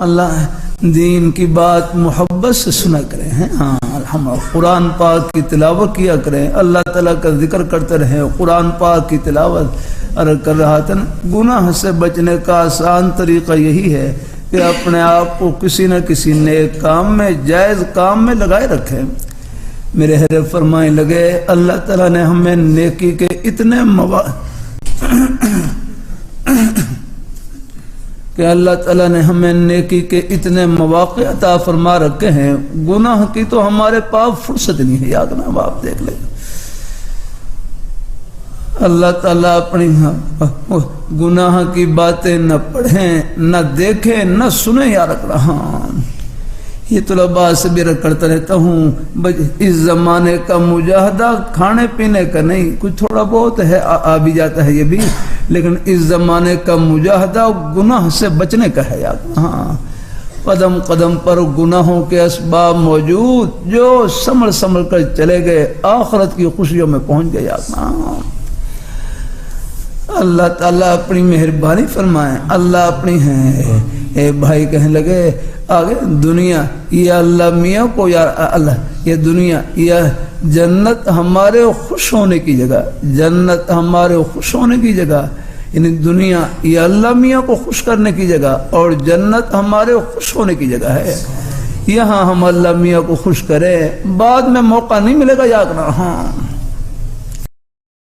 اللہ دین کی بات محبت سے سنا کریں ہیں. ہاں الحمدللہ قرآن پاک کی تلاوت کیا کریں, اللہ تعالیٰ کا ذکر کرتے رہیں. قرآن پاک کی تلاوت کر رہا تھا. گناہ سے بچنے کا آسان طریقہ یہی ہے کہ اپنے آپ کو کسی نہ کسی نیک کام میں, جائز کام میں لگائے رکھیں. میرے حضرت فرمائے لگے اللہ تعالیٰ نے ہمیں نیکی کے اتنے کہ اللہ تعالیٰ نے ہمیں نیکی کے اتنے مواقع عطا فرما رکھے ہیں, گناہ کی تو ہمارے پاس فرصت نہیں ہے. یاد نہ آپ دیکھ لیں, اللہ تعالیٰ اپنی گناہ کی باتیں نہ پڑھیں, نہ دیکھیں, نہ سنیں. یا رکھ رہا یہ طلباء سے بھی کرتا رہتا ہوں, اس زمانے کا مجاہدہ کھانے پینے کا نہیں, کچھ تھوڑا بہت ہے آ بھی جاتا ہے یہ بھی, لیکن اس زمانے کا مجاہدہ گناہ سے بچنے کا ہے. یاد ہاں قدم قدم پر گناہوں کے اسباب موجود, جو سنبھل سنبھل کر چلے گئے آخرت کی خوشیوں میں پہنچ گئے. یاد ہاں اللہ تعالیٰ اپنی مہربانی فرمائے. اللہ اپنی ہے. اے بھائی کہنے لگے آگے دنیا یا اللہ میاں کو, یا اللہ یہ دنیا یا جنت ہمارے خوش ہونے کی جگہ, جنت ہمارے خوش ہونے کی جگہ, یعنی دنیا یا اللہ میاں کو خوش کرنے کی جگہ, اور جنت ہمارے خوش ہونے کی جگہ ہے. یہاں ہم اللہ میاں کو خوش کریں, بعد میں موقع نہیں ملے گا. یاد رہنا ہاں